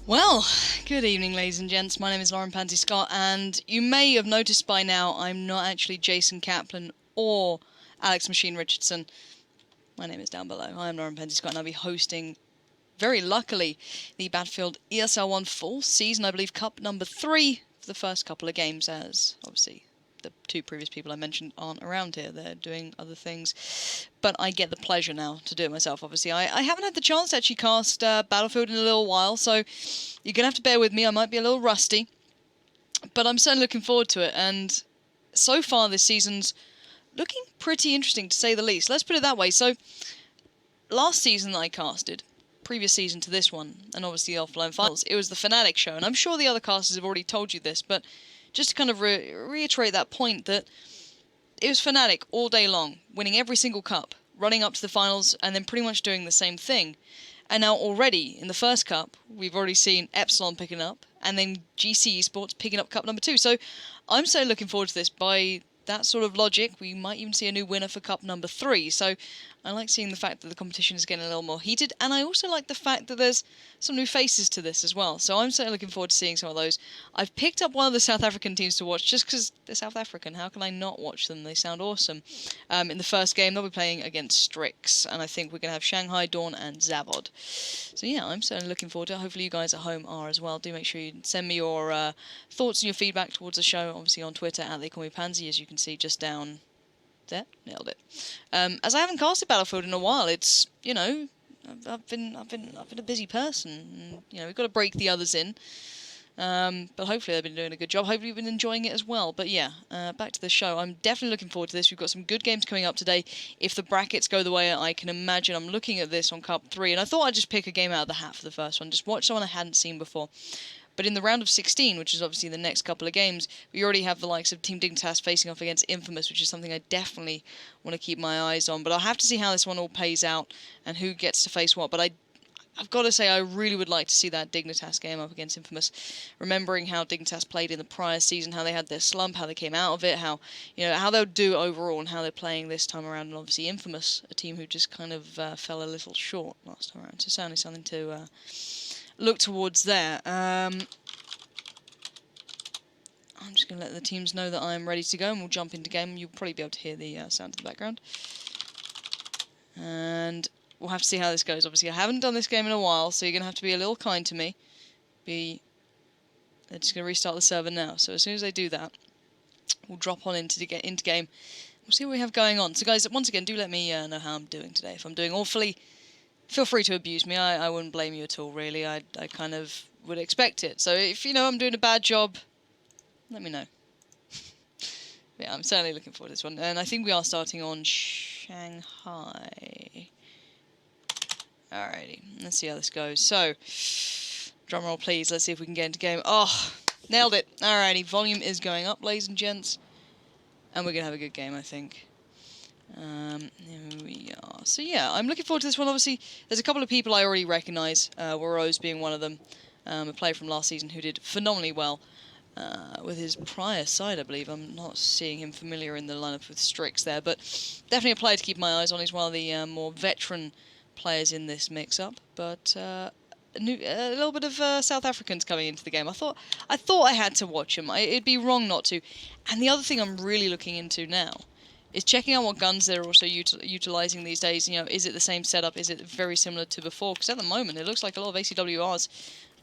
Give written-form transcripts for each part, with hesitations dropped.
Well, good evening, ladies and gents. My name is Lauren Pansy Scott, and you may have noticed by now I'm not actually Jason Kaplan or Alex Machine Richardson. My name is down below. I am Lauren Pansy Scott, and I'll be hosting, very luckily, the Battlefield ESL One full season, I believe, Cup number 3 for the first couple of games, as obviously the two previous people I mentioned aren't around here. They're doing other things. But I get the pleasure now to do it myself, obviously. I haven't had the chance to actually cast Battlefield in a little while, so you're going to have to bear with me. I might be a little rusty. But I'm certainly looking forward to it. And so far this season's looking pretty interesting, to say the least. Let's put it that way. So, last season that I casted, previous season to this one, and obviously the offline finals, it was the Fnatic show. And I'm sure the other casters have already told you this, but just to kind of reiterate that point, that it was Fnatic all day long, winning every single cup, running up to the finals, and then pretty much doing the same thing. And now already, in the first cup, we've already seen Epsilon picking up, and then GC Esports picking up cup number 2. So I'm so looking forward to this. By that sort of logic, we might even see a new winner for cup number 3. So I like seeing the fact that the competition is getting a little more heated, and I also like the fact that there's some new faces to this as well. So I'm certainly looking forward to seeing some of those. I've picked up one of the South African teams to watch just because they're South African. How can I not watch them? They sound awesome. In the first game, they'll be playing against STRIX, and I think we're going to have Shanghai, Dawn, and Zavod. So yeah, I'm certainly looking forward to it. Hopefully you guys at home are as well. Do make sure you send me your thoughts and your feedback towards the show, obviously on Twitter at They Call Me Pansy, as you can see just down there. Nailed it. As I haven't casted Battlefield in a while, it's, you know, I've been a busy person, and, you know, we've got to break the others in. But hopefully they've been doing a good job. Hopefully you've been enjoying it as well. But yeah, back to the show. I'm definitely looking forward to this. We've got some good games coming up today. If the brackets go the way I can imagine, I'm looking at this on Cup 3, and I thought I'd just pick a game out of the hat for the first one. Just watch someone I hadn't seen before. But in the round of 16, which is obviously the next couple of games, we already have the likes of Team Dignitas facing off against Infamous, which is something I definitely want to keep my eyes on. But I'll have to see how this one all pays out and who gets to face what. But I've got to say, I really would like to see that Dignitas game up against Infamous. Remembering how Dignitas played in the prior season, how they had their slump, how they came out of it, how, you know, how they'll do overall, and how they're playing this time around. And obviously Infamous, a team who just kind of fell a little short last time around. So certainly something to look towards there. I'm just going to let the teams know that I'm ready to go, and we'll jump into game. You'll probably be able to hear the sound in the background. And we'll have to see how this goes. Obviously, I haven't done this game in a while, so you're going to have to be a little kind to me. They're just going to restart the server now. So as soon as they do that, we'll drop on into game. We'll see what we have going on. So guys, once again, do let me know how I'm doing today. If I'm doing awfully, feel free to abuse me. I wouldn't blame you at all, really. I kind of would expect it. So if you know I'm doing a bad job, let me know. Yeah, I'm certainly looking forward to this one. And I think we are starting on Shanghai. Alrighty, let's see how this goes. So, drum roll please, let's see if we can get into game. Oh, nailed it. Alrighty, volume is going up, ladies and gents. And we're going to have a good game, I think. Here we are. So yeah, I'm looking forward to this one. Obviously, there's a couple of people I already recognise, Rose being one of them. A player from last season who did phenomenally well with his prior side, I believe. I'm not seeing him familiar in the lineup with STRIX there, but definitely a player to keep my eyes on. He's one of the more veteran players in this mix-up, but a little bit of South Africans coming into the game. I thought I had to watch them. It'd be wrong not to. And the other thing I'm really looking into now is checking out what guns they're also utilising these days. You know, is it the same setup? Is it very similar to before? Because at the moment, it looks like a lot of ACWRs,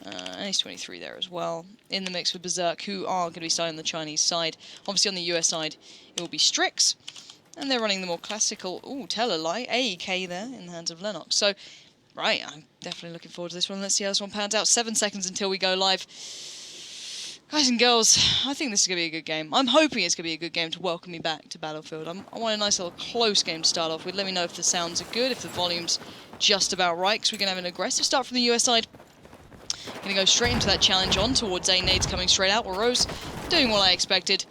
and he's 23 there as well, in the mix with BerZerk, who are going to be starting on the Chinese side. Obviously on the US side, it will be STRIX. And they're running the more classical, tell a lie, AEK there in the hands of Lennox. So, right, I'm definitely looking forward to this one. Let's see how this one pans out. 7 seconds until we go live. Guys and girls, I think this is going to be a good game. I'm hoping it's going to be a good game to welcome me back to Battlefield. I want a nice little close game to start off with. Let me know if the sounds are good, if the volume's just about right, because we're going to have an aggressive start from the US side. Going to go straight into that challenge on towards A. Nades coming straight out. Well, Rose doing what I expected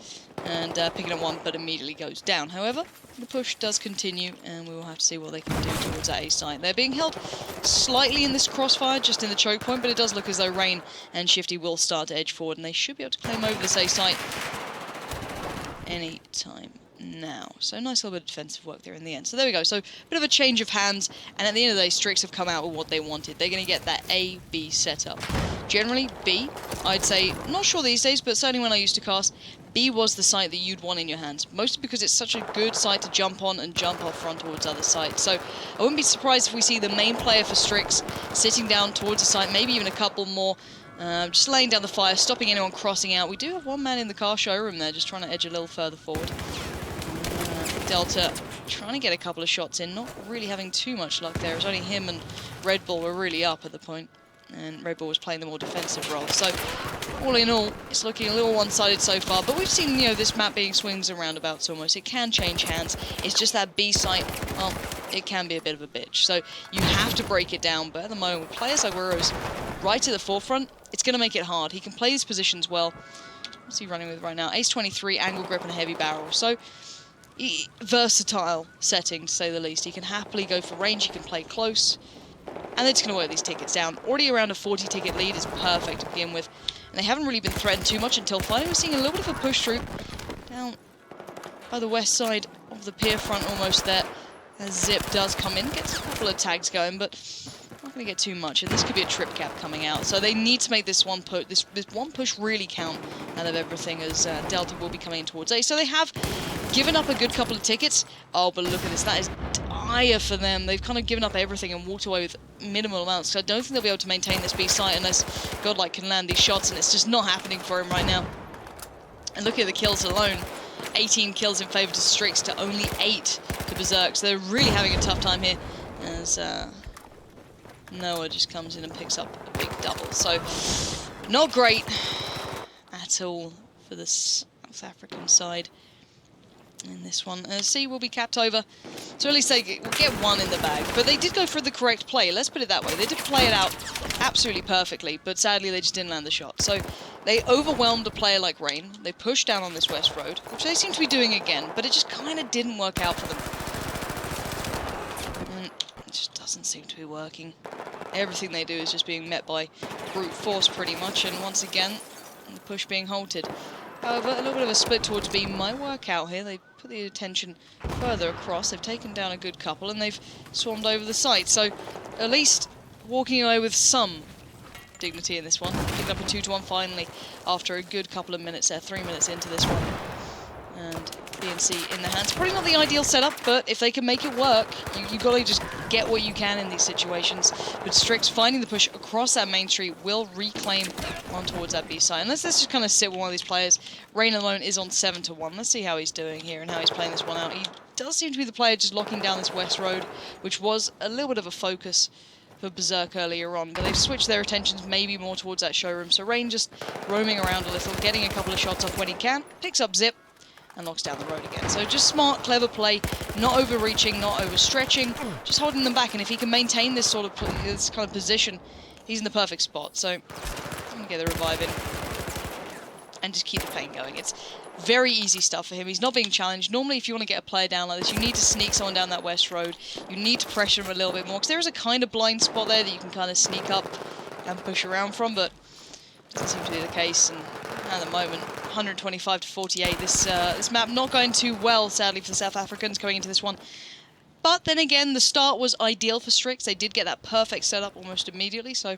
and picking up one, but immediately goes down. However, the push does continue, and we will have to see what they can do towards that A site. They're being held slightly in this crossfire, just in the choke point, but it does look as though Rain and Shifty will start to edge forward, and they should be able to claim over this A site any time now. So nice little bit of defensive work there in the end. So there we go. So a bit of a change of hands, and at the end of the day, STRIX have come out with what they wanted. They're going to get that A-B setup. generally B, I'd say, not sure these days, but certainly when I used to cast, B was the site that you'd want in your hands, mostly because it's such a good site to jump on and jump off front towards other sites. So I wouldn't be surprised if we see the main player for STRIX sitting down towards the site, maybe even a couple more, just laying down the fire, stopping anyone crossing out. We do have one man in the car showroom there, just trying to edge a little further forward. Delta trying to get a couple of shots in, not really having too much luck there. It was only him and Red Bull were really up at the point, and Red Bull was playing the more defensive role. So all in all, it's looking a little one-sided so far, but we've seen, you know, this map being swings and roundabouts almost. It can change hands. It's just that B site, well, it can be a bit of a bitch. So you have to break it down, but at the moment, with players like Ro's right to the forefront, it's going to make it hard. He can play his positions well. What's he running with right now? Ace 23, angle grip, and a heavy barrel. So versatile setting, to say the least. He can happily go for range, he can play close, and they're just going to work these tickets down. Already around a 40-ticket lead is perfect to begin with, and they haven't really been threatened too much until finally we're seeing a little bit of a push through down by the west side of the pier front, almost there, as Zip does come in, gets a couple of tags going, but not going to get too much, and this could be a trip cap coming out, so they need to make this one push, this one push really count out of everything, as Delta will be coming in towards A. So they have given up a good couple of tickets. Oh, but look at this, that is dire for them. They've kind of given up everything and walked away with minimal amounts, so I don't think they'll be able to maintain this B site unless Godlike can land these shots, and it's just not happening for him right now. And look at the kills alone. 18 kills in favour to STRIX to only 8 to BerZerk, so they're really having a tough time here, as Noah just comes in and picks up a big double. So not great at all for the South African side in this one. C will be capped over, so at least they will get one in the bag. But they did go for the correct play, let's put it that way. They did play it out absolutely perfectly, but sadly they just didn't land the shot. So they overwhelmed a player like Rain. They pushed down on this west road, which they seem to be doing again, but it just kind of didn't work out for them. And it just doesn't seem to be working. Everything they do is just being met by brute force pretty much, and once again, the push being halted. However, a little bit of a split towards B might work out here. They put the attention further across. They've taken down a good couple, and they've swarmed over the site. So, at least walking away with some dignity in this one. Picking up a 2-1 finally after a good couple of minutes there. 3 minutes into this one. And BNC in the hands. Probably not the ideal setup, but if they can make it work, you got to just get what you can in these situations. But STRIX finding the push across that main street will reclaim on towards that B side. And let's just kind of sit with one of these players. Rain alone is on 7-1. Let's see how he's doing here and how he's playing this one out. He does seem to be the player just locking down this west road, which was a little bit of a focus for BerZerk earlier on, but they've switched their attentions maybe more towards that showroom. So Rain just roaming around a little, getting a couple of shots off when he can, picks up Zip, and locks down the road again. So just smart, clever play, not overreaching, not overstretching, just holding them back. And if he can maintain this sort of this kind of position, he's in the perfect spot. So I'm gonna get the revive in and just keep the pain going. It's very easy stuff for him. He's not being challenged. Normally, if you want to get a player down like this, you need to sneak someone down that west road. You need to pressure him a little bit more, because there is a kind of blind spot there that you can kind of sneak up and push around from, but doesn't seem to be the case. And at the moment, 125 to 48. This map not going too well, sadly, for the South Africans going into this one. But then again, the start was ideal for STRIX. They did get that perfect setup almost immediately, so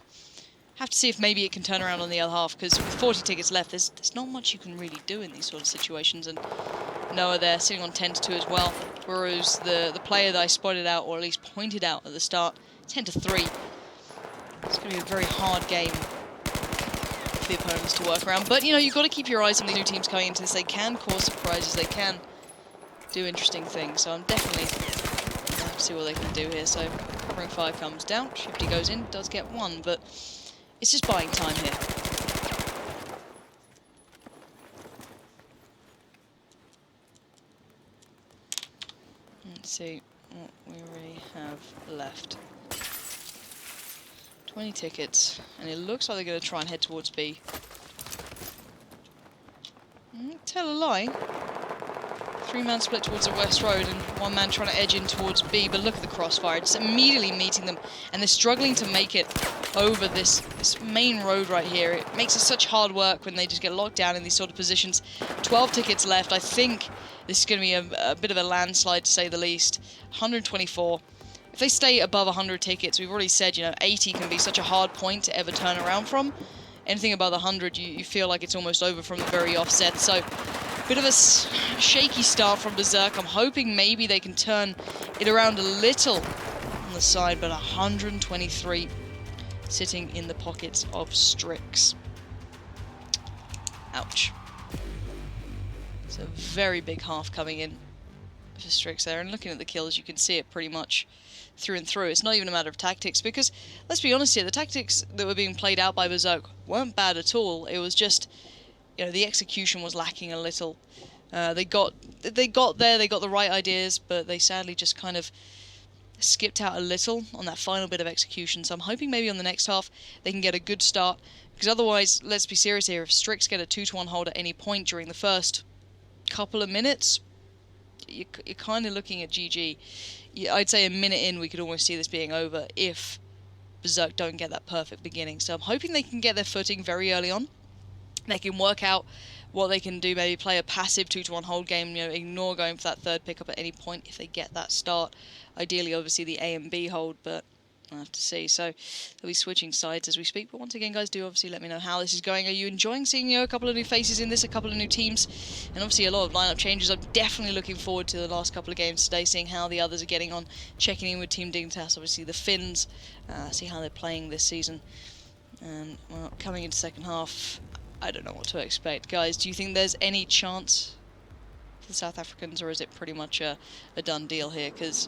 have to see if maybe it can turn around on the other half, because with 40 tickets left, there's not much you can really do in these sort of situations. And Noah there, sitting on 10-2 as well, whereas the player that I spotted out, or at least pointed out at the start, 10-3. It's going to be a very hard game for the opponents to work around. But, you know, you've got to keep your eyes on the new teams coming into this. They can cause surprises. They can do interesting things. So I'm definitely going to see what they can do here. So covering fire comes down. Shifty goes in. Does get one, but it's just buying time here. Let's see what we really have left. 20 tickets, and it looks like they're going to try and head towards B. Tell a lie. 3-man split towards the west road, and 1 man trying to edge in towards B, but look at the crossfire. It's immediately meeting them, and they're struggling to make it over this main road right here. It makes it such hard work when they just get locked down in these sort of positions. 12 tickets left. I think this is going to be a bit of a landslide, to say the least. 124. if they stay above 100 tickets, we've already said, you know, 80 can be such a hard point to ever turn around from. Anything above 100, you feel like it's almost over from the very offset. So, bit of a shaky start from BerZerk. I'm hoping maybe they can turn it around a little on the side, but 123 sitting in the pockets of STRIX. Ouch. It's a very big half coming in for STRIX there, and looking at the kills, you can see it pretty much through and through. It's not even a matter of tactics, because let's be honest here, the tactics that were being played out by BerZerk weren't bad at all. It was just, you know, the execution was lacking a little. They got there, they got the right ideas, but they sadly just kind of skipped out a little on that final bit of execution. So I'm hoping maybe on the next half they can get a good start, because otherwise, let's be serious here, if STRIX get a 2-1 hold at any point during the first couple of minutes, you're kind of looking at GG. I'd say a minute in, we could almost see this being over if BerZerk don't get that perfect beginning. So I'm hoping they can get their footing very early on. They can work out what they can do, maybe play a passive 2-1 hold game, you know, ignore going for that third pickup at any point if they get that start. Ideally, obviously, the A and B hold, but I'll have to see. So they'll be switching sides as we speak. But once again, guys, do obviously let me know how this is going. Are you enjoying seeing, you know, a couple of new faces in this, a couple of new teams, and obviously a lot of lineup changes? I'm definitely looking forward to the last couple of games today, seeing how the others are getting on, checking in with Team Dignitas, obviously the Finns, see how they're playing this season. And, well, coming into second half, I don't know what to expect. Guys, do you think there's any chance for the South Africans, or is it pretty much a done deal here? Because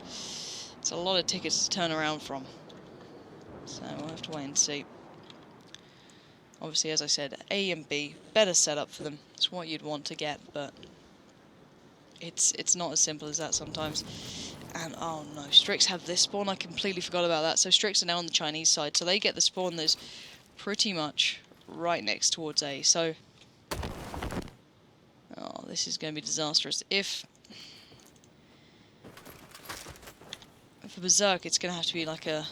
it's a lot of tickets to turn around from. So we'll have to wait and see. Obviously, as I said, A and B, better setup for them. It's what you'd want to get, but it's not as simple as that sometimes. And oh no, STRIX have this spawn. I completely forgot about that. So STRIX are now on the Chinese side, so they get the spawn that's pretty much right next towards A. So, oh, this is going to be disastrous. If for BerZerk, it's going to have to be like a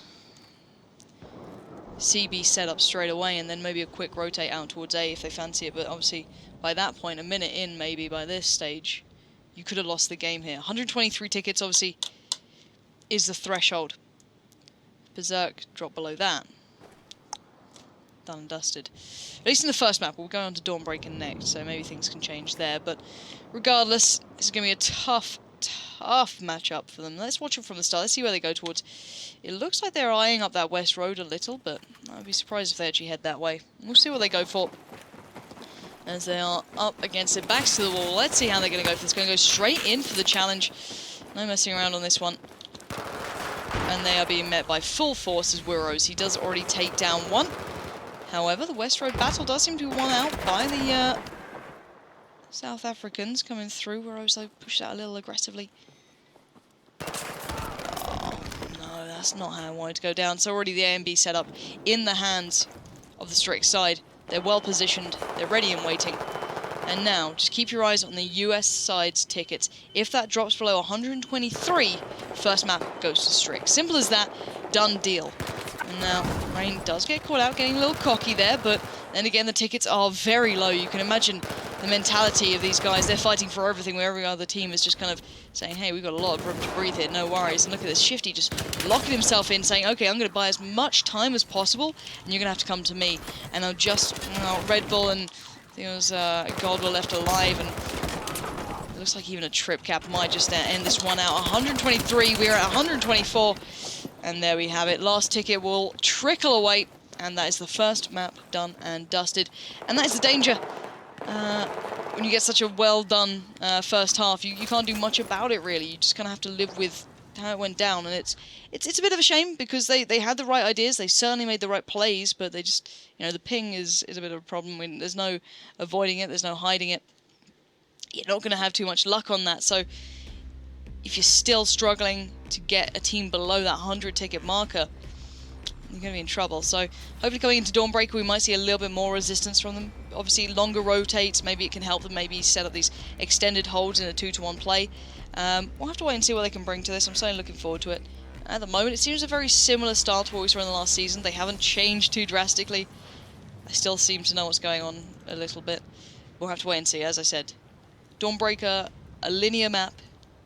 CB setup straight away, and then maybe a quick rotate out towards A if they fancy it. But obviously, by that point, a minute in, maybe by this stage, you could have lost the game here. 123 tickets, obviously, is the threshold. BerZerk drop below that. Done and dusted. At least in the first map. We'll go on to Dawnbreaker next, so maybe things can change there. But regardless, this is going to be a tough matchup for them. Let's watch it from the start. Let's see where they go towards. It looks like they're eyeing up that west road a little, but I'd be surprised if they actually head that way. We'll see what they go for as they are up against it. Backs to the wall. Let's see how they're going to go for this. Going to go straight in for the challenge. No messing around on this one. And they are being met by full force as Wiros. He does already take down one. However, the West Road battle does seem to be won out by the South Africans coming through. Wiros, they push that a little aggressively. Oh, no, that's not how I wanted to go down. So already the A and B set up in the hands of the STRIX side. They're well positioned. They're ready and waiting. And now, just keep your eyes on the US side's tickets. If that drops below 123, first map goes to STRIX. Simple as that. Done deal. And now, Rain does get caught out, getting a little cocky there, but then again, the tickets are very low. You can imagine the mentality of these guys. They're fighting for everything, where every other team is just kind of saying, hey, we've got a lot of room to breathe here, no worries. And look at this, Shifty just locking himself in, saying, okay, I'm going to buy as much time as possible, and you're going to have to come to me. And I'll just, Red Bull and I think it was God were left alive, and it looks like even a trip cap might just end this one out. 123, we're at 124. And there we have it. Last ticket will trickle away. And that is the first map done and dusted. And that is the danger. When you get such a well-done first half, you can't do much about it, really. You just kind of have to live with how it went down. And it's a bit of a shame, because they had the right ideas. They certainly made the right plays. But they just, the ping is a bit of a problem. When there's no avoiding it. There's no hiding it. You're not going to have too much luck on that. So if you're still struggling to get a team below that 100 ticket marker, you're going to be in trouble. So hopefully coming into Dawnbreaker, we might see a little bit more resistance from them. Obviously, longer rotates, maybe it can help them maybe set up these extended holds in a 2-1 play. We'll have to wait and see what they can bring to this. I'm certainly looking forward to it. At the moment, it seems a very similar style to what we saw in the last season. They haven't changed too drastically. I still seem to know what's going on a little bit. We'll have to wait and see. As I said, Dawnbreaker, a linear map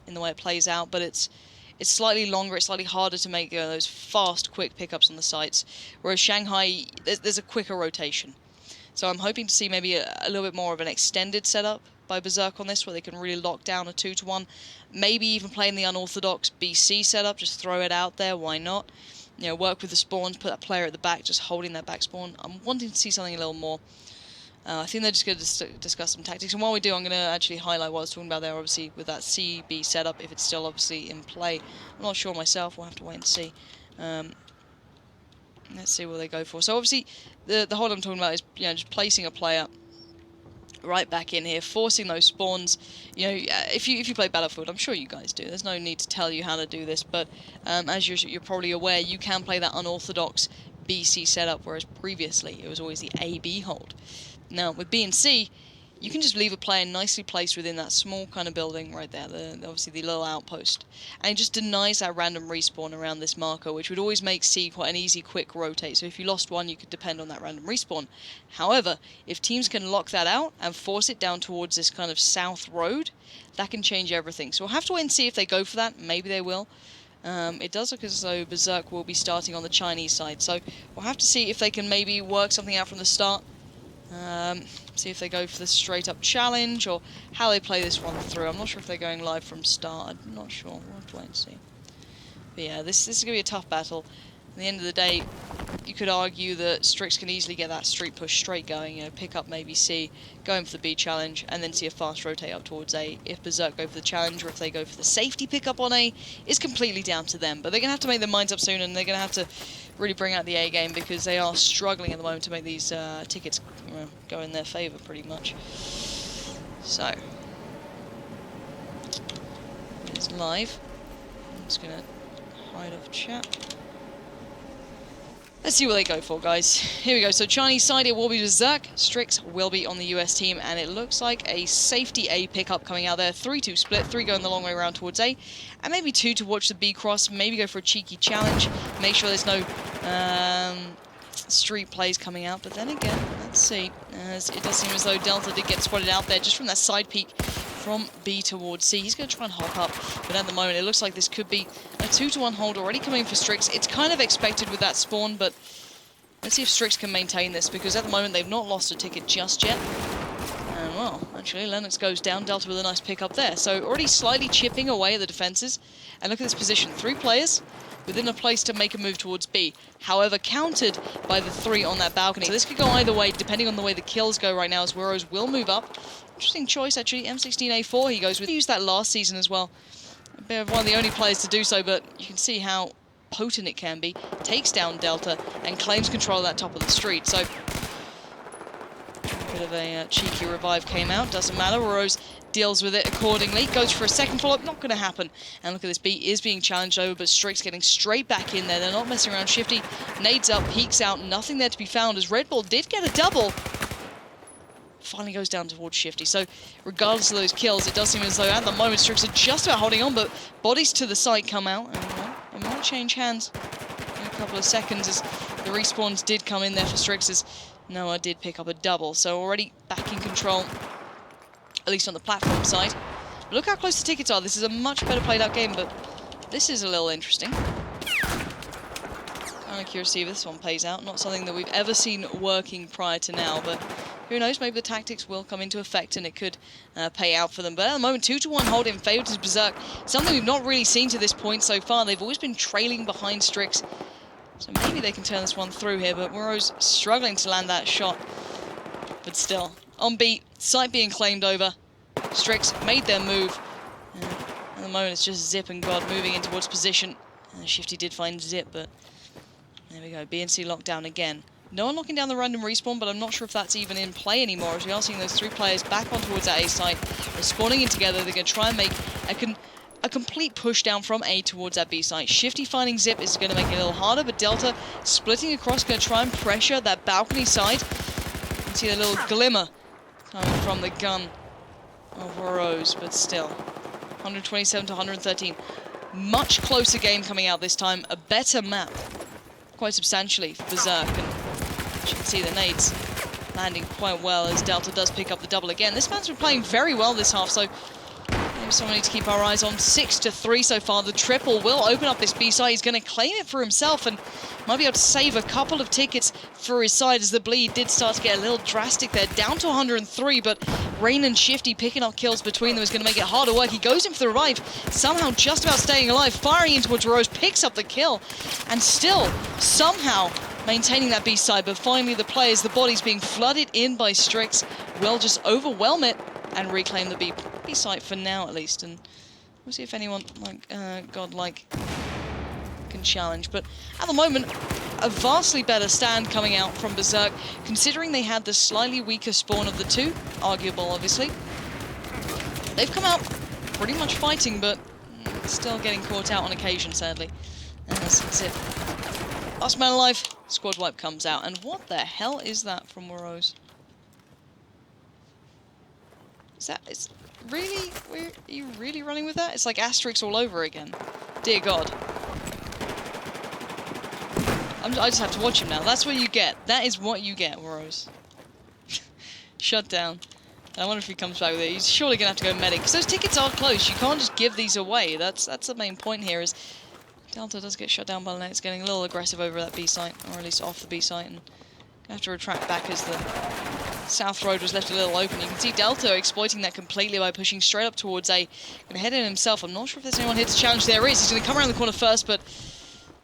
in the way it plays out, but it's it's slightly longer, it's slightly harder to make those fast, quick pickups on the sites. Whereas Shanghai, there's a quicker rotation. So I'm hoping to see maybe a little bit more of an extended setup by BerZerk on this, where they can really lock down a 2-to-1. Maybe even playing the unorthodox BC setup, just throw it out there, why not? You know, work with the spawns, put that player at the back, just holding that back spawn. I'm wanting to see something a little more. I think they're just going to discuss some tactics. And while we do, I'm going to actually highlight what I was talking about there, obviously, with that CB setup, if it's still obviously in play. I'm not sure myself, we'll have to wait and see. Let's see what they go for. So obviously, the hold I'm talking about is, you know, just placing a player right back in here, forcing those spawns. You know, if you play Battlefield, I'm sure you guys do. There's no need to tell you how to do this, but as you're probably aware, you can play that unorthodox BC setup, whereas previously it was always the AB hold. Now with B and C, you can just leave a player nicely placed within that small kind of building right there, obviously the little outpost, and it just denies that random respawn around this marker, which would always make C quite an easy, quick rotate. So if you lost one, you could depend on that random respawn. However, if teams can lock that out and force it down towards this kind of south road, that can change everything. So we'll have to wait and see if they go for that. Maybe they will. It does look as though BerZerk will be starting on the Chinese side, so we'll have to see if they can maybe work something out from the start. See if they go for the straight-up challenge, or how they play this one through. I'm not sure if they're going live from start. I'm not sure. We'll have to wait and see. But yeah, this is going to be a tough battle. At the end of the day, you could argue that STRIX can easily get that street push straight going, you know, pick up maybe C, going for the B challenge, and then see a fast rotate up towards A. If BerZerk go for the challenge, or if they go for the safety pickup on A, is completely down to them. But they're going to have to make their minds up soon, and they're going to have to really bring out the A game, because they are struggling at the moment to make these tickets go in their favour, pretty much. So, it's live. I'm just going to hide off chat. Let's see what they go for, guys. Here we go. So Chinese side, it will be BerZerk. STRIX will be on the US team, and it looks like a safety A pickup coming out there. 3-2 split, 3 going the long way around towards A, and maybe 2 to watch the B cross. Maybe go for a cheeky challenge. Make sure there's no street plays coming out. But then again, let's see. As it does seem as though Delta did get spotted out there just from that side peek from B towards C. He's going to try and hop up, but at the moment it looks like this could be a 2-to-1 hold already coming for STRIX. It's kind of expected with that spawn, but let's see if STRIX can maintain this, because at the moment they've not lost a ticket just yet. And well, actually Lennox goes down, Delta with a nice pick up there. So already slightly chipping away at the defenses. And look at this position, 3 players within a place to make a move towards B. However, countered by the 3 on that balcony. So this could go either way, depending on the way the kills go right now, as Weros will move up. Interesting choice, actually. M16A4 he goes with. He used that last season as well. A bit of one of the only players to do so, but you can see how potent it can be. Takes down Delta and claims control of that top of the street. So, a bit of a cheeky revive came out. Doesn't matter. Rose deals with it accordingly. Goes for a second follow-up. Not going to happen. And look at this. B is being challenged over, but STRIX getting straight back in there. They're not messing around. Shifty nades up, peeks out. Nothing there to be found, as Red Bull did get a double. Finally goes down towards Shifty. So regardless of those kills, it does seem as though at the moment STRIX are just about holding on, but bodies to the site come out, and well, it might change hands in a couple of seconds, as the respawns did come in there for STRIX, as Noah did pick up a double. So already back in control, at least on the platform side. But look how close the tickets are. This is a much better played out game, but this is a little interesting. Kind of curious to see if this one plays out. Not something that we've ever seen working prior to now, but who knows, maybe the tactics will come into effect and it could pay out for them. But at the moment, 2-to-1 hold in favour to BerZerk. Something we've not really seen to this point so far. They've always been trailing behind STRIX. So maybe they can turn this one through here, but Muro's struggling to land that shot. But still, on beat, site being claimed over. STRIX made their move. At the moment, it's just Zip and God moving in towards position. Shifty did find Zip, but there we go. B and C locked down again. No one locking down the random respawn, but I'm not sure if that's even in play anymore, as we are seeing those 3 players back on towards that A site. They're spawning in together. They're going to try and make a complete push down from A towards that B site. Shifty finding Zip is going to make it a little harder, but Delta splitting across, going to try and pressure that balcony side. You can see a little glimmer coming from the gun of Rose, but still. 127 to 113. Much closer game coming out this time. A better map, quite substantially, for BerZerk. And as you can see, the nades landing quite well, as Delta does pick up the double again. This man's been playing very well this half, so maybe someone we need to keep our eyes on. 6-3 so far. The triple will open up this B side. He's going to claim it for himself and might be able to save a couple of tickets for his side as the bleed did start to get a little drastic there. Down to 103, but Rain and Shifty picking up kills between them is going to make it harder work. He goes in for the revive, somehow just about staying alive, firing in towards Rose, picks up the kill, and still somehow maintaining that B side. But finally the players, the bodies being flooded in by STRIX, will just overwhelm it and reclaim the B site for now at least, and we'll see if anyone like Godlike can challenge. But at the moment, a vastly better stand coming out from BerZerk, considering they had the slightly weaker spawn of the two, arguable obviously. They've come out pretty much fighting, but still getting caught out on occasion, sadly. And that's it. Last man alive, squad wipe comes out, and what the hell is that from Rose? Is really? Are you really running with that? It's like Asterix all over again. Dear God. I just have to watch him now. That's what you get. That is what you get, Rose. Shut down. I wonder if he comes back with it. He's surely going to have to go medic, because those tickets are close. You can't just give these away. That's the main point here, is Delta does get shut down by the It's getting a little aggressive over that B site, or at least off the B site, and gonna have to retract back as the South Road was left a little open. You can see Delta exploiting that completely by pushing straight up towards A. Gonna head in himself. I'm not sure if there's anyone here to challenge. There is. He's gonna come around the corner first, but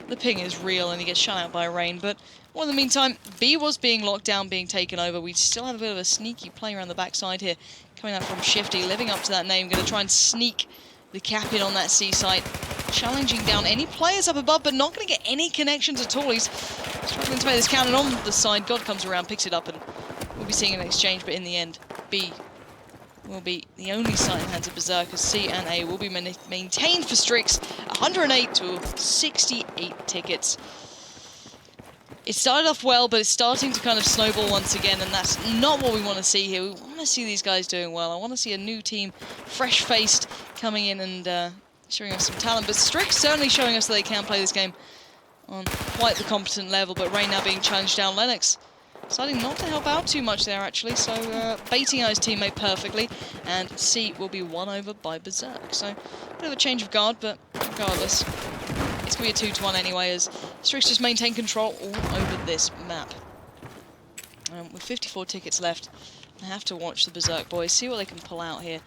the ping is real and he gets shut out by Rain. But well, in the meantime, B was being locked down, being taken over. We still have a bit of a sneaky play around the backside here, coming out from Shifty, living up to that name. Gonna try and sneak the cap in on that C site, challenging down any players up above, but not going to get any connections at all. He's struggling to make this count, and on the side, God comes around, picks it up, and we'll be seeing an exchange, but in the end, B will be the only site in hands of BerZerk, as C and A will be maintained for STRIX. 108 to 68 tickets. It started off well, but it's starting to kind of snowball once again, and that's not what we want to see here. We want to see these guys doing well. I want to see a new team, fresh-faced, coming in and showing us some talent. But STRIX certainly showing us that they can play this game on quite the competent level. But Rain now being challenged down. Lennox deciding not to help out too much there, actually. So baiting out his teammate perfectly. And C will be won over by BerZerk. So a bit of a change of guard, but regardless, it's going to be a 2-1 anyway, as STRIX just maintain control all over this map. With 54 tickets left, I have to watch the BerZerk boys, see what they can pull out here.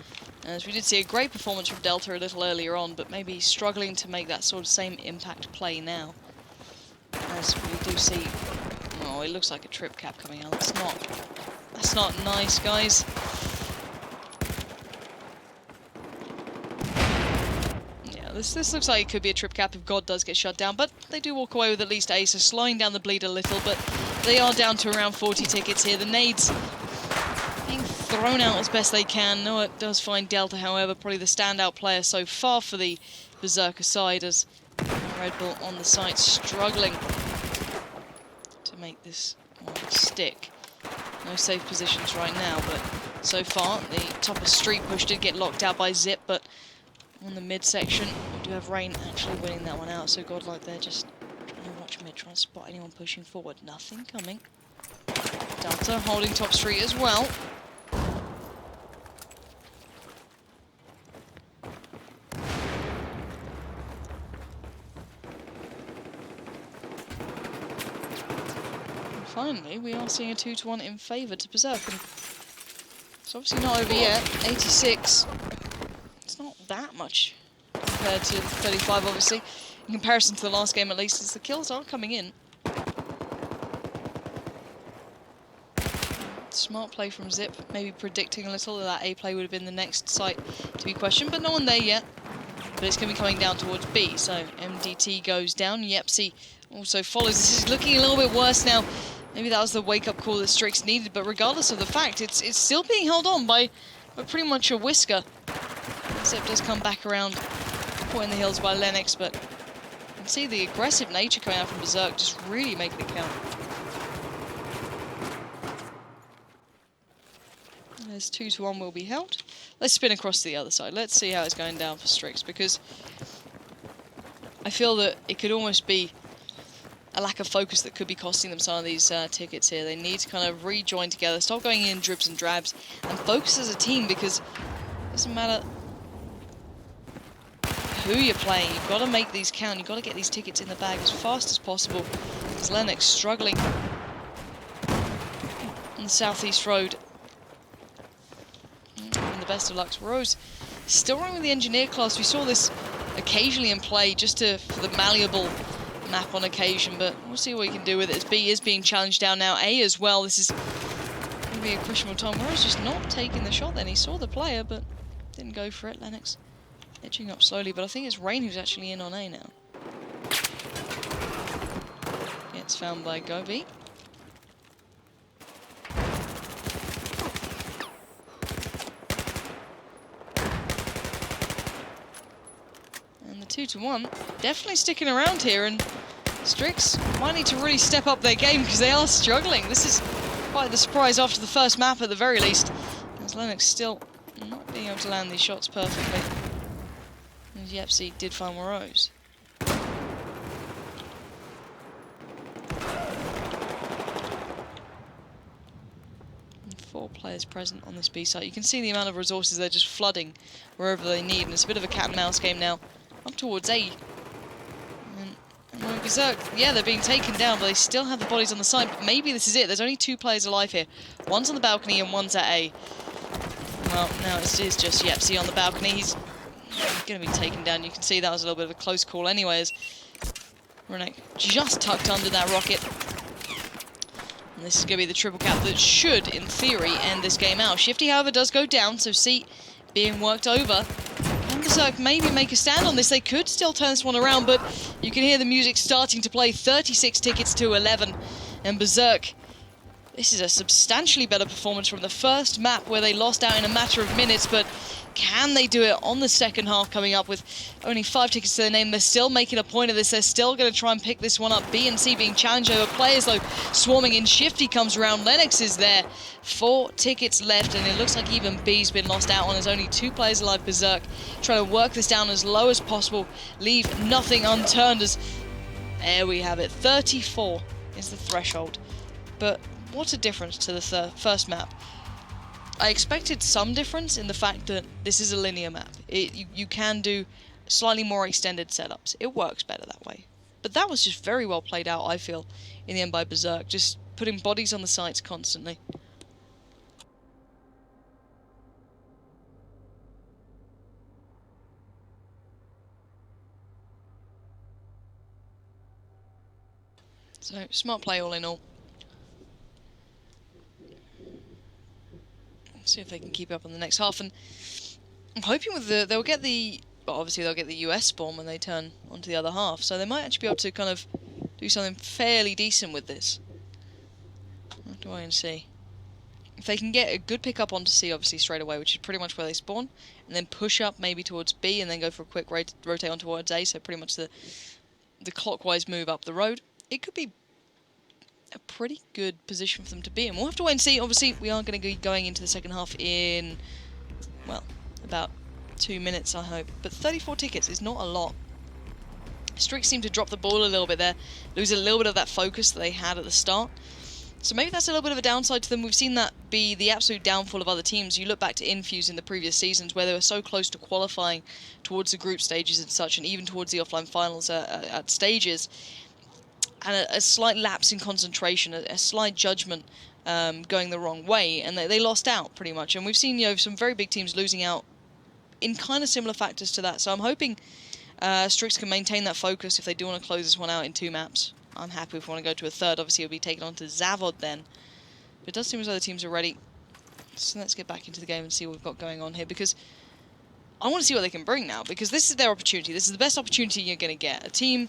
As we did see a great performance from Delta a little earlier on, but maybe struggling to make that sort of same impact play now. As we do see, oh, it looks like a trip cap coming out. That's not nice, guys. This looks like it could be a trip cap if God does get shut down, but they do walk away with at least Ace, so slowing down the bleed a little, but they are down to around 40 tickets here. The nades being thrown out as best they can. Noah does find Delta, however, probably the standout player so far for the BerZerker side, as Red Bull on the site struggling to make this one stick. No safe positions right now, but so far the top of street push did get locked out by Zip, but on the midsection, we do have Rain actually winning that one out, so Godlike there just trying to watch mid, trying to spot anyone pushing forward. Nothing coming. Delta holding top street as well. And finally, we are seeing a 2-1 in favour to BerZerk. And it's obviously not over yet. 86. It's not that much compared to 35, obviously, in comparison to the last game at least, as the kills are coming in. Smart play from Zip, maybe predicting a little that A play would have been the next site to be questioned, but no one there yet. But it's going to be coming down towards B, so MDT goes down. Yepsy also follows. This is looking a little bit worse now. Maybe that was the wake-up call that STRIX needed, but regardless of the fact, it's still being held on by pretty much a whisker. Zip does come back around, caught in the hills by Lennox, but you can see the aggressive nature coming out from BerZerk, just really making it count. There's 2-1 will be held. Let's spin across to the other side. Let's see how it's going down for STRIX, because I feel that it could almost be a lack of focus that could be costing them some of these tickets here. They need to kind of rejoin together, stop going in dribs and drabs, and focus as a team, because it doesn't matter who you're playing. You've got to make these count. You've got to get these tickets in the bag as fast as possible. As Lennox struggling on the southeast road. And the best of luck to Rose. Still running with the engineer class. We saw this occasionally in play just for the malleable map on occasion, but we'll see what we can do with it as B is being challenged down now. A as well. This is going to be a questionable time. Rose just not taking the shot then. He saw the player, but didn't go for it. Lennox edging up slowly, but I think it's Rain who's actually in on A now. Gets found by Gobi. And the 2-1 definitely sticking around here, and STRIX might need to really step up their game because they are struggling. This is quite the surprise after the first map at the very least, as Lennox still not being able to land these shots perfectly. And Yepsy did find Rose. And 4 players present on this B site. You can see the amount of resources they're just flooding wherever they need, and it's a bit of a cat and mouse game now. Up towards A. And BerZerk, yeah, they're being taken down, but they still have the bodies on the side. But maybe this is it. There's only 2 players alive here. One's on the balcony and one's at A. Well, now it is just Yepsy on the balcony. He's going to be taken down. You can see that was a little bit of a close call anyways. Renek just tucked under that rocket. And this is going to be the triple cap that should, in theory, end this game out. Shifty, however, does go down, so C being worked over. Can BerZerk maybe make a stand on this? They could still turn this one around, but you can hear the music starting to play. 36 tickets to 11. And BerZerk, this is a substantially better performance from the first map where they lost out in a matter of minutes, but can they do it on the second half, coming up with only 5 tickets to their name? They're still making a point of this. They're still going to try and pick this one up. B and C being challenged over. Players, though, swarming in. Shifty comes around. Lennox is there. 4 tickets left, and it looks like even B's been lost out on. There's only 2 players alive. BerZerk trying to work this down as low as possible. Leave nothing unturned as... There we have it. 34 is the threshold. But what a difference to the first map. I expected some difference in the fact that this is a linear map. You can do slightly more extended setups. It works better that way. But that was just very well played out, I feel, in the end by BerZerk. Just putting bodies on the sites constantly. So, smart play all in all. See if they can keep up on the next half, and I'm hoping with they'll get the, well, obviously they'll get the US spawn when they turn onto the other half, so they might actually be able to kind of do something fairly decent with this. What do I see? If they can get a good pick up onto C, obviously straight away, which is pretty much where they spawn, and then push up maybe towards B, and then go for a quick rotate on towards A, so pretty much the clockwise move up the road, it could be a pretty good position for them to be in. We'll have to wait and see. Obviously, we are going to be going into the second half in, well, about 2 minutes, I hope. But 34 tickets is not a lot. STRIX seem to drop the ball a little bit there, lose a little bit of that focus that they had at the start. So maybe that's a little bit of a downside to them. We've seen that be the absolute downfall of other teams. You look back to Infuse in the previous seasons where they were so close to qualifying towards the group stages and such, and even towards the offline finals at stages. And a slight lapse in concentration, a slight judgment going the wrong way, and they lost out pretty much. And we've seen, you know, some very big teams losing out in kind of similar factors to that. So I'm hoping STRIX can maintain that focus if they do want to close this one out in 2 maps. I'm happy if we want to go to a third. Obviously, it'll be taken on to Zavod then. But it does seem as though the teams are ready. So let's get back into the game and see what we've got going on here, because I want to see what they can bring now, because this is their opportunity. This is the best opportunity you're going to get. A team,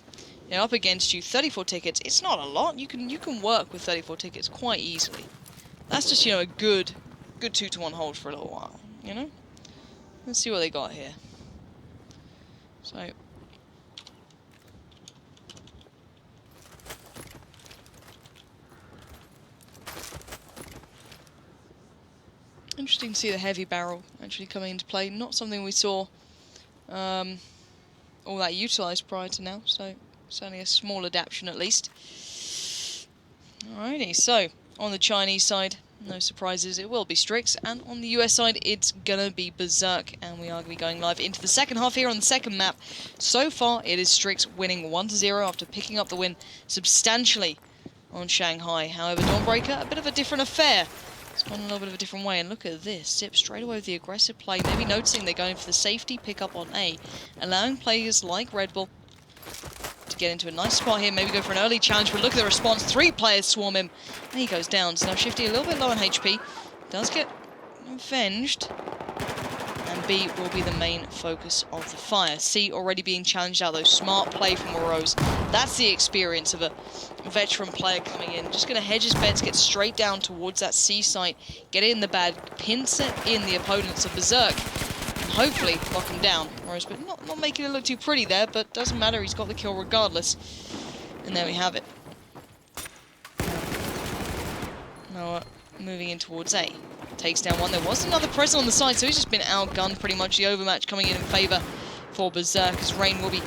you know, up against you, 34 tickets. It's not a lot. You can work with 34 tickets quite easily. That's just, you know, a good 2-to-1 hold for a little while, you know? Let's see what they got here. So interesting to see the heavy barrel actually coming into play. Not something we saw all that utilised prior to now, so certainly a small adaptation at least. Alrighty, so on the Chinese side, No surprises, it will be STRIX, and on the US side, it's gonna be BerZerk, and we are gonna be going live into the second half here on the second map. So far, it is STRIX winning 1-0 after picking up the win substantially on Shanghai. However, Dawnbreaker, a bit of a different affair. It's gone a little bit of a different way, and look at this. Zip straight away with the aggressive play, maybe noticing they're going for the safety pickup on A, allowing players like Red Bull to get into a nice spot here, maybe go for an early challenge, but look at the response. 3 players swarm him, and he goes down. So now Shifty a little bit low on HP, does get avenged, and B will be the main focus of the fire. C already being challenged out, though. Smart play from Rose. That's the experience of a veteran player coming in. Just going to hedge his bets, get straight down towards that C site, get it in the bag, pincer in the opponents of BerZerk, and hopefully lock him down. Rose, but not making it look too pretty there, but doesn't matter, he's got the kill regardless. And there we have it. Now moving in towards A. Takes down one. There was another presence on the side, so he's just been outgunned pretty much. The overmatch coming in favour for BerZerk, as Rain will be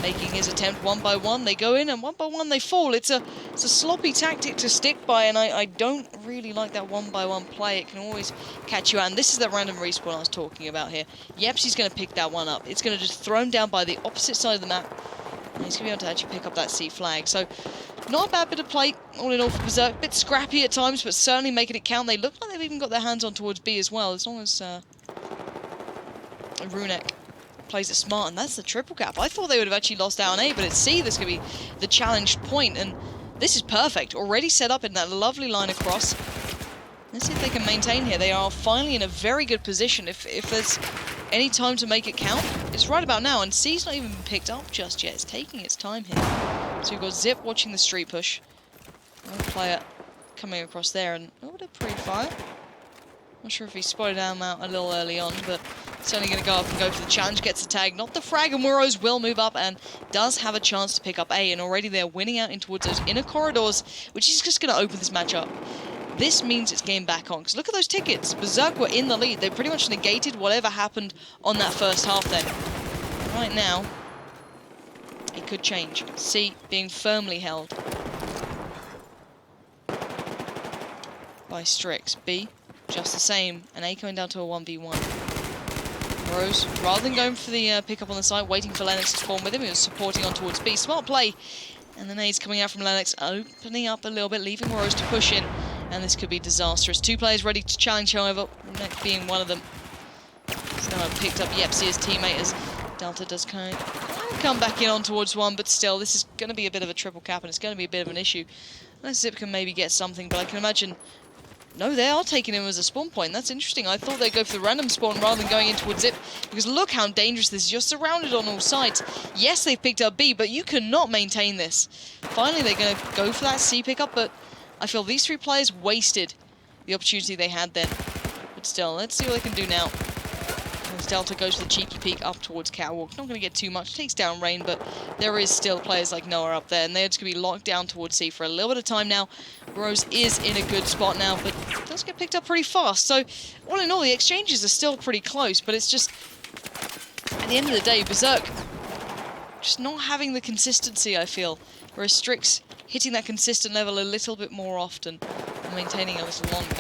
making his attempt one by one. They go in, and one by one they fall. It's a sloppy tactic to stick by, and I don't really like that one by one play. It can always catch you out, and this is that random respawn I was talking about here. Yepsy's going to pick that one up. It's going to just throw him down by the opposite side of the map, and he's going to be able to actually pick up that C flag. So, not a bad bit of play, all in all, for BerZerk. A bit scrappy at times, but certainly making it count. They look like they've even got their hands on towards B as well, as long as Runek plays it smart, and that's the triple cap. I thought they would have actually lost out on A, but it's C that's going to be the challenged point, and this is perfect. Already set up in that lovely line across. Let's see if they can maintain here. They are finally in a very good position. If there's any time to make it count, it's right about now, and C's not even been picked up just yet. It's taking its time here. So we've got Zip watching the street push. One player coming across there, and a little bit of pre-fire. Not sure if he spotted him out a little early on, but certainly going to go up and go for the challenge. Gets the tag, not the frag, and Murrows will move up and does have a chance to pick up A, and already they're winning out in towards those inner corridors, which is just going to open this match up. This means it's game back on, because look at those tickets. BerZerk were in the lead. They pretty much negated whatever happened on that first half then. Right now, it could change. C being firmly held by STRIX. B, just the same. And A coming down to a 1v1. Rose, rather than going for the pickup on the side, waiting for Lennox to spawn with him, he was supporting on towards B. Smart play. And the nades coming out from Lennox, opening up a little bit, leaving Rose to push in. And this could be disastrous. 2 players ready to challenge, however, Runek being one of them. So now picked up Yepsy, his teammate, as Delta does kind of come back in on towards one, but still, this is going to be a bit of a triple cap, and it's going to be a bit of an issue. Unless Zip can maybe get something, but I can imagine... No, they are taking him as a spawn point. That's interesting. I thought they'd go for the random spawn rather than going in towards Zip, because look how dangerous this is. You're surrounded on all sides. Yes, they've picked up B, but you cannot maintain this. Finally, they're going to go for that C pickup, but I feel these 3 players wasted the opportunity they had then. But still, let's see what they can do now. As Delta goes for the cheeky peek up towards Catwalk. Not going to get too much. Takes down Rain, but there is still players like Noah up there, and they're just going to be locked down towards C for a little bit of time now. Rose is in a good spot now, but does get picked up pretty fast. So, all in all, the exchanges are still pretty close, but it's just, at the end of the day, BerZerk just not having the consistency, I feel. Whereas STRIX hitting that consistent level a little bit more often and maintaining a little longer.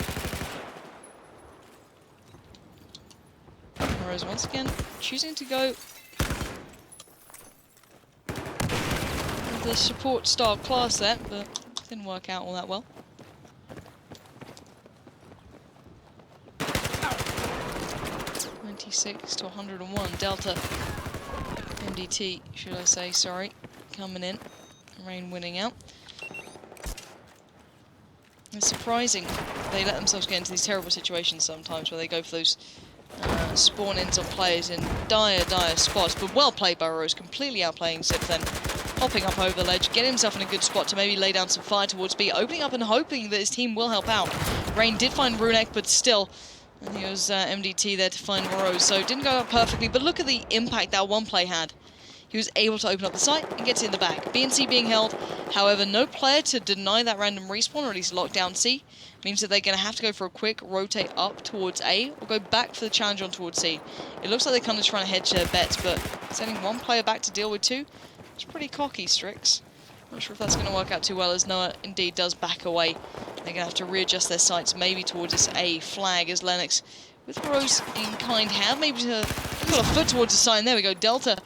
Rose once again choosing to go with the support style class there, but didn't work out all that well. (96 to 101). Delta MDT, should I say, sorry, coming in. Rain winning out. It's surprising they let themselves get into these terrible situations sometimes where they go for those spawn-ins on players in dire spots, but well played by Rose, completely outplaying Zip then. Hopping up over the ledge, getting himself in a good spot to maybe lay down some fire towards B, opening up and hoping that his team will help out. Rain did find Runek, but still, I think it was MDT there to find Rose, so it didn't go out perfectly, but look at the impact that one play had. He was able to open up the site and get it in the back. B and C being held, however, no player to deny that random respawn, or at least lock down C. Means that they're going to have to go for a quick rotate up towards A, or go back for the challenge on towards C. It looks like they're kind of trying to hedge their bets, but sending one player back to deal with 2, it's pretty cocky, STRIX. Not sure if that's going to work out too well, as Noah indeed does back away. They're going to have to readjust their sights maybe towards this A flag, as Lennox, with Rose in kind hand, maybe got a foot towards the sign. There we go, Delta.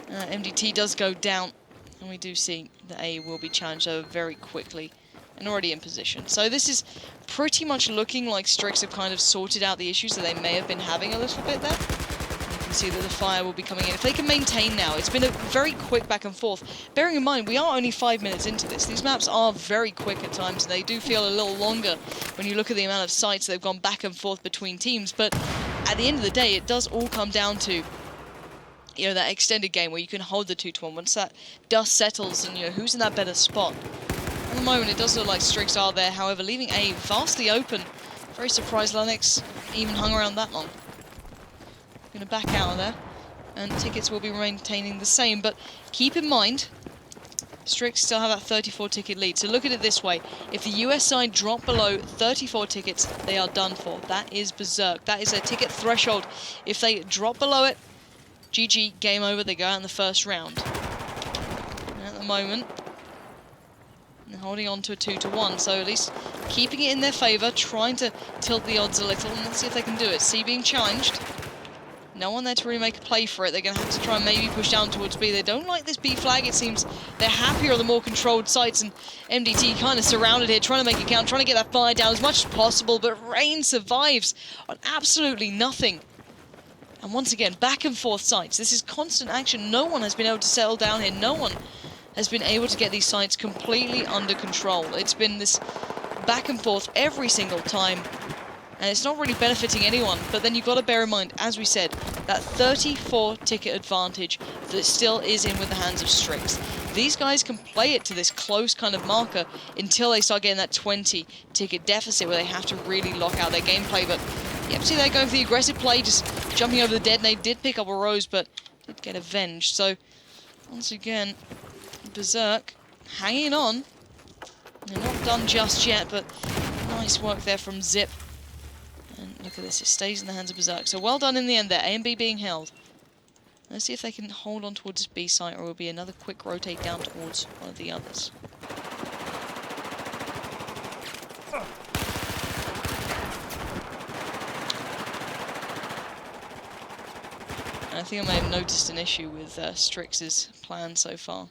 MDT does go down, and we do see the A will be challenged over very quickly and already in position. So this is pretty much looking like STRIX have kind of sorted out the issues that they may have been having a little bit there. You can see that the fire will be coming in. If they can maintain now, it's been a very quick back and forth. Bearing in mind, we are only 5 minutes into this. These maps are very quick at times, and they do feel a little longer when you look at the amount of sites they've gone back and forth between teams. But at the end of the day, it does all come down to, you know, that extended game where you can hold the 2-1. Once that dust settles and, you know, who's in that better spot. At the moment, it does look like STRIX are there, however, leaving A vastly open. Very surprised Lennox even hung around that long. Going to back out of there, and tickets will be maintaining the same, but keep in mind, STRIX still have that 34 ticket lead. So look at it this way: if the US side drop below 34 tickets, they are done for. That is BerZerk. That is their ticket threshold. If they drop below it, GG, game over, they go out in the first round. And at the moment, they're holding on to a 2-1, so at least keeping it in their favour, trying to tilt the odds a little, and let's see if they can do it. C being challenged. No one there to really make a play for it. They're going to have to try and maybe push down towards B. They don't like this B flag. It seems they're happier on the more controlled sites, and MDT kind of surrounded here, trying to make it count, trying to get that fire down as much as possible, but Rain survives on absolutely nothing. And once again, back and forth sites. This is constant action. No one has been able to settle down here. No one has been able to get these sites completely under control. It's been this back and forth every single time, and it's not really benefiting anyone. But then you've got to bear in mind, as we said, that 34 ticket advantage that still is in with the hands of STRIX. These guys can play it to this close kind of marker until they start getting that 20 ticket deficit where they have to really lock out their gameplay. But you see they're going for the aggressive play, just jumping over the detonate. Did pick up a Rose, but did get avenged. So once again, BerZerk hanging on. They're not done just yet, but nice work there from Zip. And look at this, it stays in the hands of BerZerk. So well done in the end there, A and B being held. Let's see if they can hold on towards this B site, or it will be another quick rotate down towards one of the others. And I think I may have noticed an issue with STRIX's plan so far.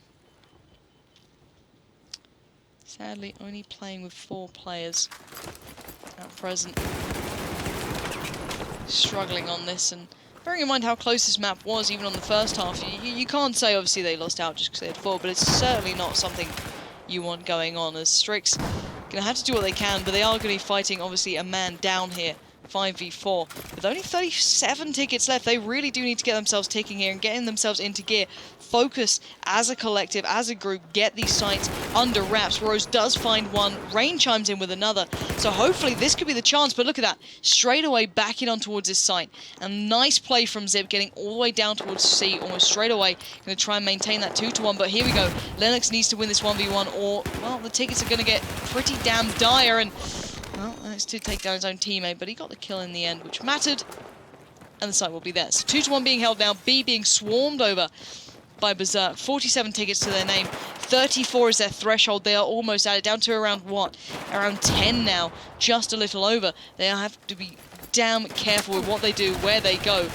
Sadly, only playing with 4 players at present. Struggling on this, and bearing in mind how close this map was, even on the first half, you can't say obviously they lost out just because they had 4, but it's certainly not something you want going on, as STRIX going to have to do what they can, but they are going to be fighting obviously a man down here. 5v4. With only 37 tickets left, they really do need to get themselves ticking here and getting themselves into gear. Focus as a collective, as a group, get these sites under wraps. Rose does find one, Rain chimes in with another, so hopefully this could be the chance. But look at that, straight away backing on towards this site. A nice play from Zip, getting all the way down towards C almost straight away. Going to try and maintain that 2-1, but here we go. Lennox needs to win this 1v1, or, well, the tickets are going to get pretty damn dire, and well, Lennox did take down his own teammate, but he got the kill in the end, which mattered, and the site will be there. So 2-1 being held now, B being swarmed over by BerZerk. 47 tickets to their name, 34 is their threshold. They are almost at it, down to around, what, around 10 now, just a little over. They have to be damn careful with what they do, where they go.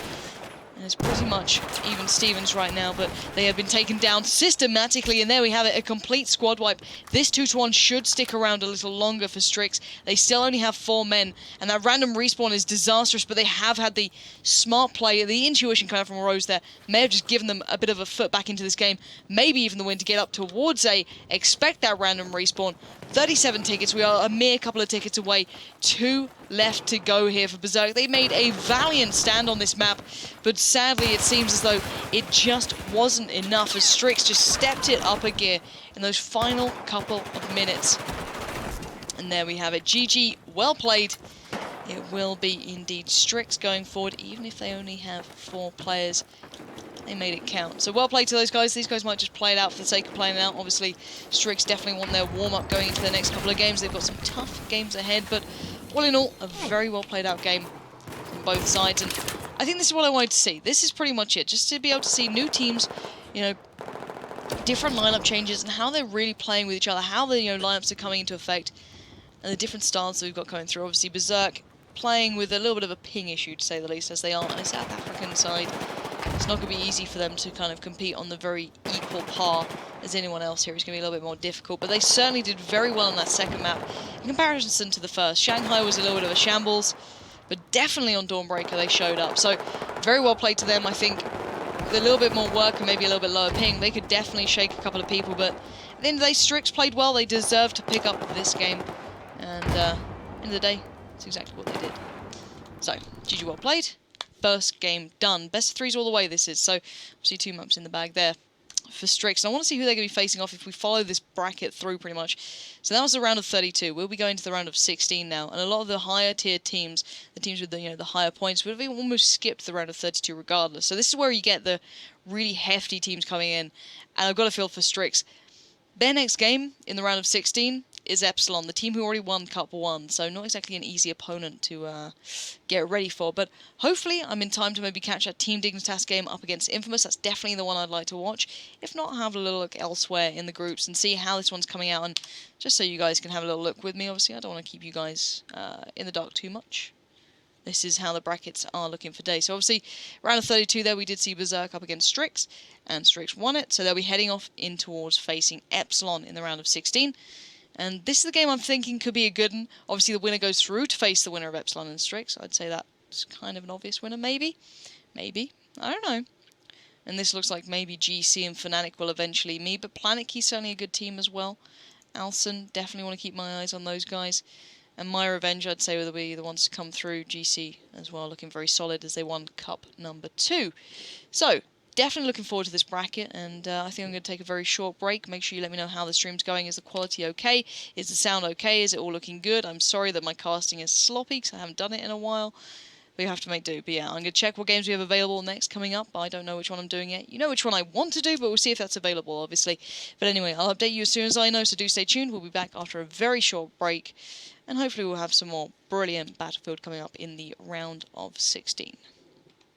And it's pretty much even Stevens right now, but they have been taken down systematically, and there we have it, a complete squad wipe. This 2-1 should stick around a little longer for STRIX. They still only have 4 men, and that random respawn is disastrous, but they have had the smart play, the intuition kind of from Rose there. May have just given them a bit of a foot back into this game, maybe even the win to get up towards A. Expect that random respawn. 37 tickets, we are a mere couple of tickets away. 2 left to go here for BerZerk. They made a valiant stand on this map, but sadly it seems as though it just wasn't enough, as STRIX just stepped it up a gear in those final couple of minutes. And there we have it. GG, well played. It will be indeed STRIX going forward, even if they only have 4 players. They made it count. So well played to those guys. These guys might just play it out for the sake of playing it out. Obviously, STRIX definitely want their warm-up going into the next couple of games. They've got some tough games ahead, but all in all, a very well played out game on both sides. And I think this is what I wanted to see. This is pretty much it. Just to be able to see new teams, you know, different lineup changes and how they're really playing with each other, how the lineups are coming into effect, and the different styles that we've got coming through. Obviously, BerZerk playing with a little bit of a ping issue, to say the least, as they are on a South African side. It's not going to be easy for them to kind of compete on the very equal par as anyone else here. It's going to be a little bit more difficult, but they certainly did very well on that second map in comparison to the first. Shanghai was a little bit of a shambles, but definitely on Dawnbreaker they showed up. So very well played to them. I think with a little bit more work and maybe a little bit lower ping, they could definitely shake a couple of people, but at the end of the day, STRIX played well. They deserved to pick up this game, and at the end of the day, that's exactly what they did. So, GG, well played. First game done. Best of threes all the way this is, so obviously 2 maps in the bag there for STRIX. And I want to see who they're going to be facing off if we follow this bracket through pretty much. So that was the round of 32. We'll be going to the round of 16 now, and a lot of the higher tier teams, the teams with the the higher points, would have almost skipped the round of 32 regardless. So this is where you get the really hefty teams coming in, and I've got a feel for STRIX. Their next game in the round of 16 is Epsilon, the team who already won Cup 1, so not exactly an easy opponent to get ready for, but hopefully I'm in time to maybe catch that Team Dignitas game up against Infamous. That's definitely the one I'd like to watch. If not, have a little look elsewhere in the groups and see how this one's coming out, and just so you guys can have a little look with me. Obviously, I don't want to keep you guys in the dark too much. This is how the brackets are looking for today. So obviously, round of 32 there, we did see BerZerk up against STRIX, and STRIX won it. So they'll be heading off in towards facing Epsilon in the round of 16. And this is the game I'm thinking could be a good one. Obviously, the winner goes through to face the winner of Epsilon and STRIX. I'd say that's kind of an obvious winner, maybe. Maybe. I don't know. And this looks like maybe GC and Fnatic will eventually meet, but Planetkey's certainly a good team as well. Alcyn, definitely want to keep my eyes on those guys. And My Revenge, I'd say, will be the ones to come through. GC as well, looking very solid as they won Cup number 2. So, definitely looking forward to this bracket, and I think I'm going to take a very short break. Make sure you let me know how the stream's going. Is the quality okay? Is the sound okay? Is it all looking good? I'm sorry that my casting is sloppy because I haven't done it in a while. We have to make do. But yeah, I'm going to check what games we have available next coming up. I don't know which one I'm doing yet. You know which one I want to do, but we'll see if that's available, obviously. But anyway, I'll update you as soon as I know, so do stay tuned. We'll be back after a very short break, and hopefully we'll have some more brilliant Battlefield coming up in the round of 16.